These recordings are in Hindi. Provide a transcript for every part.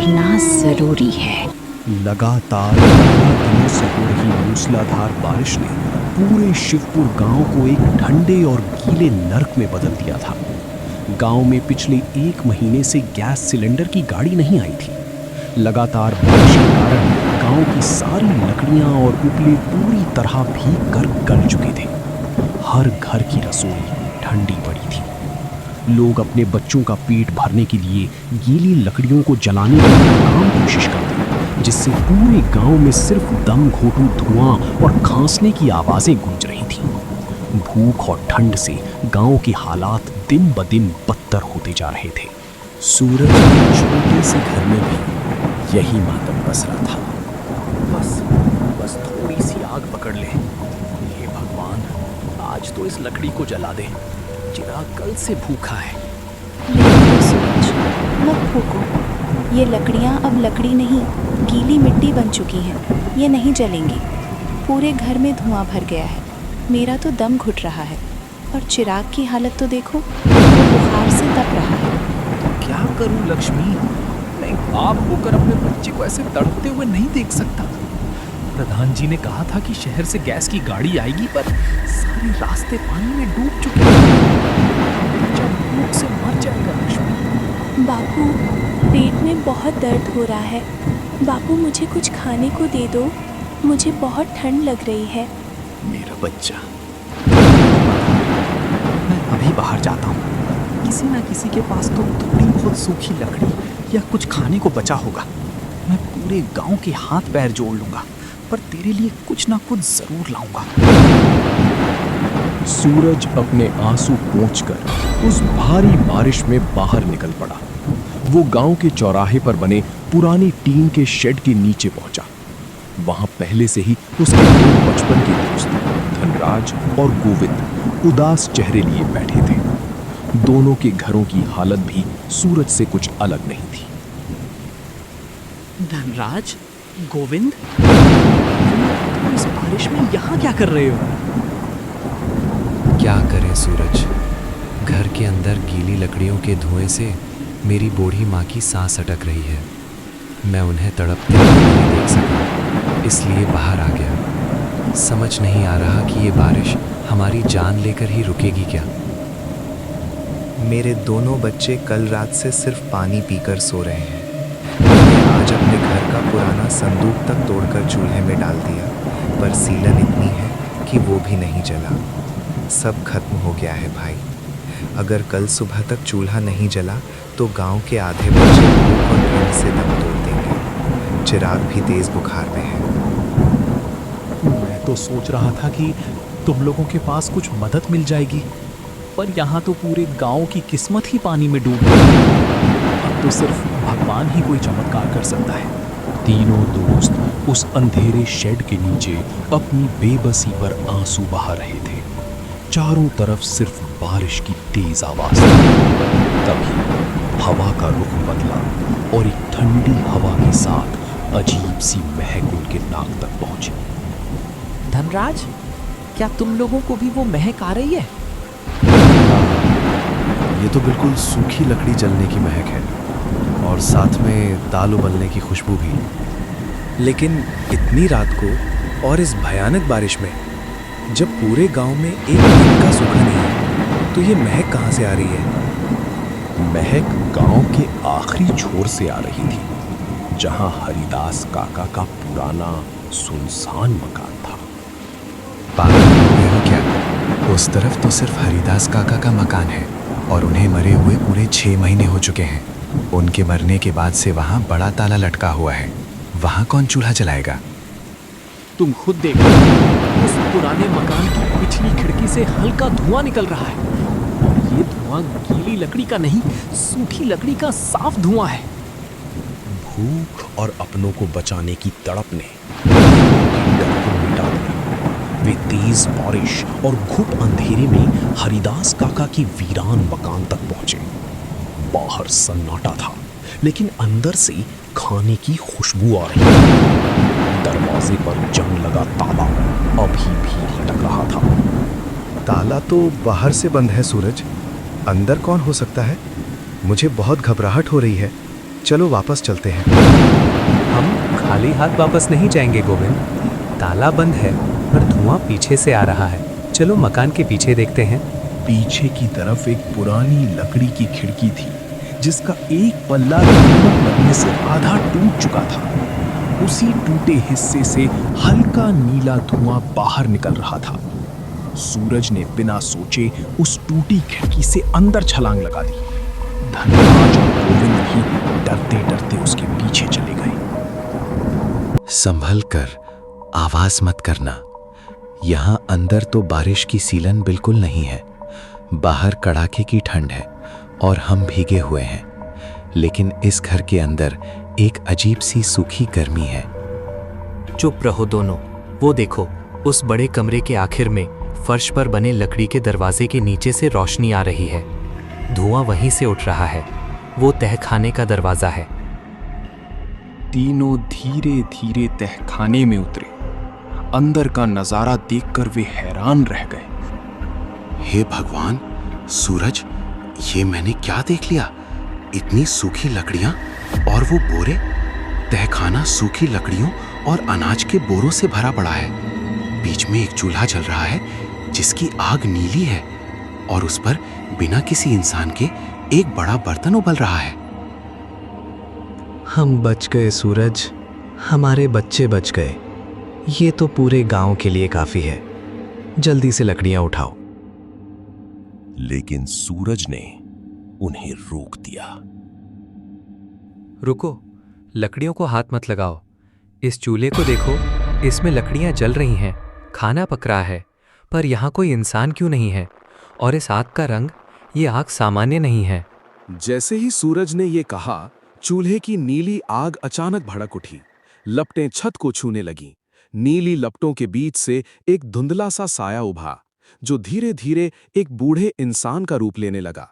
करना जरूरी है। लगातार 15 दिनों से हो रही मूसलाधार बारिश ने पूरे शिवपुर गांव को एक ठंडे और गीले नर्क में बदल दिया था। गांव में पिछले 1 महीने से गैस सिलेंडर की गाड़ी नहीं आई थी। लगातार बारिश के कारण गांव की सारी लकड़ियां और उपले पूरी तरह भीग कर गल चुके थे। हर घर की रसोई ठंडी पड़ी थी। लोग अपने बच्चों का पेट भरने के लिए गीली लकड़ियों को जलाने की नाकाम कोशिश करते, जिससे पूरे गांव में सिर्फ दम घोंटू धुआं और खांसने की आवाजें गूंज रही थीं। भूख और ठंड से गांव के हालात दिन ब दिन बदतर होते जा रहे थे। सूरज के छोटे से घर में भी यही मातम बस रहा था। बस थोड़ी सी आग पकड़ ले। हे भगवान, आज तो इस लकड़ी को जला दे। चिराग कल से भूखा है। नहीं सूरज, मत फूको। ये लकड़ियाँ अब लकड़ी नहीं, गीली मिट्टी बन चुकी हैं। ये नहीं जलेंगी। पूरे घर में धुआं भर गया है। मेरा तो दम घुट रहा है और चिराग की हालत तो देखो, वो बुखार से तप रहा है। क्या करूं लक्ष्मी, मैं बाप होकर अपने बच्चे को ऐसे तड़पते हुए नहीं देख सकता। प्रधान जी ने कहा था कि शहर से गैस की गाड़ी आएगी, पर सारे रास्ते पानी में डूब चुके हैं। बच्चा भूख से मर जाएगा लक्ष्मी। बापू, पेट में बहुत दर्द हो रहा है। बापू, मुझे कुछ खाने को दे दो। मुझे बहुत ठंड लग रही है। मेरा बच्चा, मैं अभी बाहर जाता हूँ। किसी ना किसी के पास तो थोड़ी बहुत सूखी लकड़ी या कुछ खाने को बचा होगा। मैं पूरे गांव के हाथ पैर जोड़ लूंगा, पर तेरे लिए कुछ ना कुछ जरूर लाऊंगा। सूरज अपने आंसू पोंछकर उस भारी बारिश में बाहर निकल पड़ा। वो गांव के चौराहे पर बने पुरानी टीन के शेड के नीचे पहुंचा। वहां पहले से ही उसके 2 बचपन के दोस्त धनराज और गोविंद उदास चेहरे लिए बैठे थे। दोनों के घरों की हालत भी सूरज से कुछ अलग नहीं थी। धनराज, गोविंद, तुम इस बारिश में यहाँ क्या कर रहे हो? क्या करें सूरज, घर के अंदर गीली लकड़ियों के धुएं से मेरी बूढ़ी माँ की सांस अटक रही है। मैं उन्हें तड़पते हुए नहीं देख सका, इसलिए बाहर आ गया। समझ नहीं आ रहा कि ये बारिश हमारी जान लेकर ही रुकेगी क्या। मेरे दोनों बच्चे कल रात से सिर्फ पानी पीकर सो रहे हैं। मैंने आज अपने घर का पुराना संदूक तक तोड़कर चूल्हे में डाल दिया, पर सीलन इतनी है कि वो भी नहीं जला। सब खत्म हो गया है भाई। अगर कल सुबह तक चूल्हा नहीं जला तो गांव के आधे बच्चे भूख और ठंड से दम तोड़ देंगे। चिराग भी तेज बुखार में है। मैं तो सोच रहा था कि तुम लोगों के पास कुछ मदद मिल जाएगी, पर यहाँ तो पूरे गांव की किस्मत ही पानी में डूब गई। अब तो सिर्फ भगवान ही कोई चमत्कार कर सकता है। तीनों दोस्त उस अंधेरे शेड के नीचे अपनी बेबसी पर आंसू बहा रहे थे। चारों तरफ सिर्फ बारिश की तेज आवाज थी। तभी हवा का रुख बदला और एक ठंडी हवा के साथ अजीब सी महक उनके नाक तक पहुंची। धनराज, क्या तुम लोगों को भी वो महक आ रही है? ये तो बिल्कुल सूखी लकड़ी जलने की महक है और साथ में दाल उबलने की खुशबू भी। लेकिन इतनी रात को और इस भयानक बारिश में, जब पूरे गांव में एक दिन का सूखा नहीं है, तो ये महक कहाँ से आ रही है? महक गांव के आखिरी छोर से आ रही थी, जहां हरिदास काका का पुराना सुनसान मकान था। पागल हो गए हो क्या? उस तरफ तो सिर्फ हरिदास काका का मकान है और उन्हें मरे हुए पूरे 6 महीने हो चुके हैं। उनके मरने के बाद से वहाँ बड़ा ताला लटका हुआ है। वहाँ कौन चूल्हा जलाएगा? तुम खुद देखो, उस पुराने मकान की पिछली खिड़की से हल्का धुआं निकल रहा है, और ये धुआं गीली लकड़ी का नहीं, सूखी लकड़ी का साफ धुआं है। भूख और अपनों को बचाने की तड़प ने डर को मिटा दिया। वे तेज बारिश और घुप अंधेरे में हरिदास काका की वीरान मकान तक पहुंचे। बाहर सन्नाटा था, लेकिन अंदर से खाने की खुशबू आ रही थी। दरवाजे पर जंग लगा ताला अभी भी लटक रहा था। ताला तो बाहर से बंद है सूरज, अंदर कौन हो सकता है? मुझे बहुत घबराहट हो रही है। चलो वापस चलते हैं। हम खाली हाथ वापस नहीं जाएंगे गोविंद। ताला बंद है पर धुआं पीछे से आ रहा है। चलो मकान के पीछे देखते हैं। पीछे की तरफ एक पुरानी लकड़ी की खिड़की थी जिसका एक पल्ला दीमक लगने से आधा टूट चुका था। उसी टूटे हिस्से से हल्का नीला धुआं बाहर निकल रहा था। सूरज ने बिना सोचे उस टूटी खिड़की से अंदर छलांग लगा दी। धनराज और गोविंद भी डरते डरते उसके पीछे चले गए। संभल कर, आवाज मत करना। यहाँ अंदर तो बारिश की सीलन बिल्कुल नहीं है। बाहर कड़ाके की ठंड है और हम भीगे हुए हैं, लेकिन इस घर के अंदर एक अजीब सी सूखी गर्मी है। चुप रहो दोनों। वो देखो, उस बड़े कमरे के आखिर में फर्श पर बने लकड़ी के दरवाजे के नीचे से रोशनी आ रही है। धुआं वहीं से उठ रहा है। वो तहखाने का दरवाजा है। तीनों धीरे धीरे तहखाने में उतरे। अंदर का नजारा देखकर वे हैरान रह गए। हे भगवान, सूरज, ये मैंने क्या देख लिया? इतनी सूखी लकड़ियां और वो बोरे। तहखाना सूखी लकड़ियों और अनाज के बोरों से भरा पड़ा है। बीच में एक चूल्हा जल रहा है जिसकी आग नीली है और उस पर बिना किसी इंसान के एक बड़ा बर्तन उबल रहा है। हम बच गए सूरज, हमारे बच्चे बच गए। ये तो पूरे गांव के लिए काफी है। जल्दी से लकड़ियां उठाओ। लेकिन सूरज ने उन्हें रोक दिया। रुको, लकड़ियों को हाथ मत लगाओ। इस चूल्हे को देखो, इसमें लकड़ियां जल रही हैं, खाना पक रहा है, पर यहाँ कोई इंसान क्यों नहीं है? और इस आग का रंग, ये आग सामान्य नहीं है। जैसे ही सूरज ने ये कहा, चूल्हे की नीली आग अचानक भड़क उठी। लपटें छत को छूने लगीं। नीली लपटों के बीच से एक धुंधला सा साया उभा, जो धीरे धीरे एक बूढ़े इंसान का रूप लेने लगा।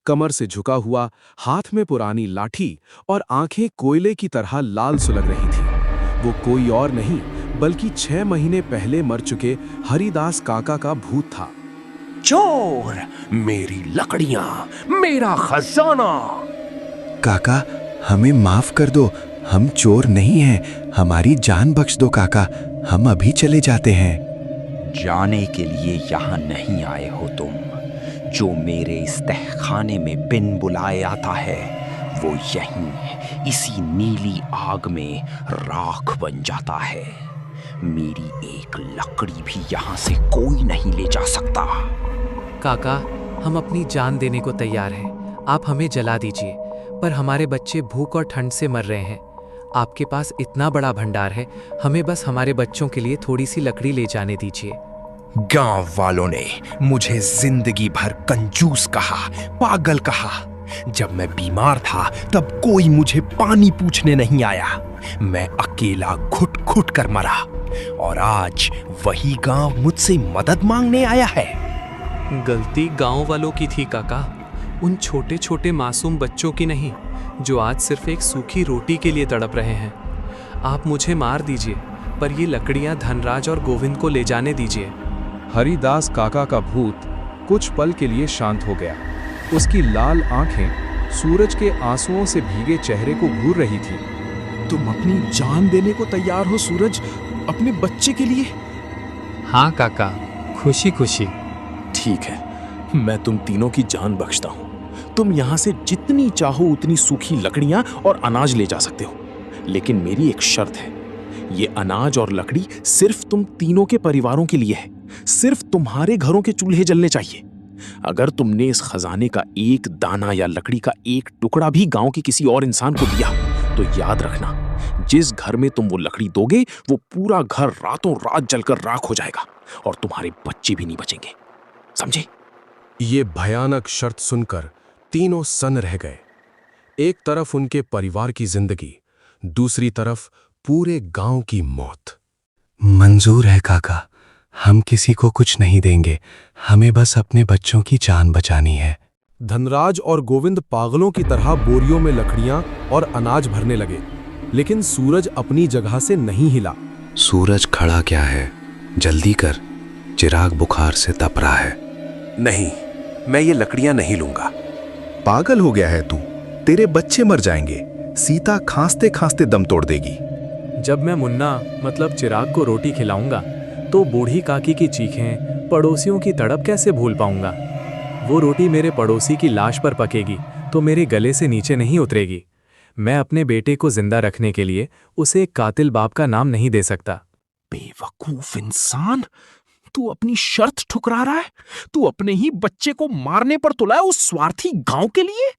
कमर से झुका हुआ, हाथ में पुरानी लाठी और आंखें कोयले की तरह लाल सुलग रही थी। वो कोई और नहीं बल्कि 6 महीने पहले मर चुके हरिदास काका का भूत था। चोर, मेरी लकड़ियां, मेरा खजाना। काका, हमें माफ कर दो। हम चोर नहीं हैं। हमारी जान बख्श दो काका। हम अभी चले जाते हैं। जाने के लिए यहाँ नहीं आए हो तुम। जो मेरे इस तहखाने में बिन बुलाए आता है, वो यहीं इसी नीली आग में राख बन जाता है। मेरी एक लकड़ी भी यहाँ से कोई नहीं ले जा सकता। काका, हम अपनी जान देने को तैयार हैं। आप हमें जला दीजिए, पर हमारे बच्चे भूख और ठंड से मर रहे हैं। आपके पास इतना बड़ा भंडार है, हमें बस हमारे बच्चों के लिए थोड़ी सी लकड़ी ले जाने दीजिए। गांव वालों ने मुझे जिंदगी भर कंजूस कहा, पागल कहा। जब मैं बीमार था तब कोई मुझे पानी पूछने नहीं आया। मैं अकेला घुट घुट कर मरा और आज वही गांव मुझसे मदद मांगने आया है। गलती गांव वालों की थी काका, उन छोटे छोटे मासूम बच्चों की नहीं, जो आज सिर्फ एक सूखी रोटी के लिए तड़प रहे हैं। आप मुझे मार दीजिए, पर ये लकड़ियां धनराज और गोविंद को ले जाने दीजिए। हरिदास काका का भूत कुछ पल के लिए शांत हो गया। उसकी लाल आंखें सूरज के आंसुओं से भीगे चेहरे को घूर रही थी। तुम अपनी जान देने को तैयार हो सूरज, अपने बच्चे के लिए? हाँ काका, खुशी खुशी। ठीक है, मैं तुम तीनों की जान बख्शता हूँ। तुम यहाँ से जितनी चाहो उतनी सूखी लकड़ियाँ और अनाज ले जा सकते हो, लेकिन मेरी एक शर्त है। ये अनाज और लकड़ी सिर्फ तुम तीनों के परिवारों के लिए है। सिर्फ तुम्हारे घरों के चूल्हे जलने चाहिए। अगर तुमने इस खजाने का एक दाना या लकड़ी का एक टुकड़ा भी गांव के किसी और इंसान को दिया, तो याद रखना, जिस घर में तुम वो लकड़ी दोगे, वो पूरा घर रातों रात जलकर राख हो जाएगा और तुम्हारे बच्चे भी नहीं बचेंगे। समझे? ये भयानक शर्त सुनकर तीनों सन्न रह गए। एक तरफ उनके परिवार की जिंदगी, दूसरी तरफ पूरे गांव की मौत। मंजूर है काका, हम किसी को कुछ नहीं देंगे। हमें बस अपने बच्चों की जान बचानी है। धनराज और गोविंद पागलों की तरह बोरियों में लकड़ियां और अनाज भरने लगे, लेकिन सूरज अपनी जगह से नहीं हिला। सूरज खड़ा क्या है? जल्दी कर, चिराग बुखार से तप रहा है। नहीं, मैं ये लकड़ियां नहीं लूंगा। पागल हो गया है तू? तेरे बच्चे मर जाएंगे। सीता खांसते खांसते दम तोड़ देगी। जब मैं मुन्ना मतलब चिराग को रोटी खिलाऊंगा तो बूढ़ी काकी की चीखें, पड़ोसियों की तड़प कैसे भूल पाऊंगा। वो रोटी मेरे पड़ोसी की लाश पर पकेगी तो मेरे गले से नीचे नहीं उतरेगी। मैं अपने बेटे को जिंदा रखने के लिए उसे एक कातिल बाप का नाम नहीं दे सकता। बेवकूफ इंसान, तू अपनी शर्त ठुकरा रहा है? तू अपने ही बच्चे को मारने पर तुला है उस स्वार्थी गांव के लिए?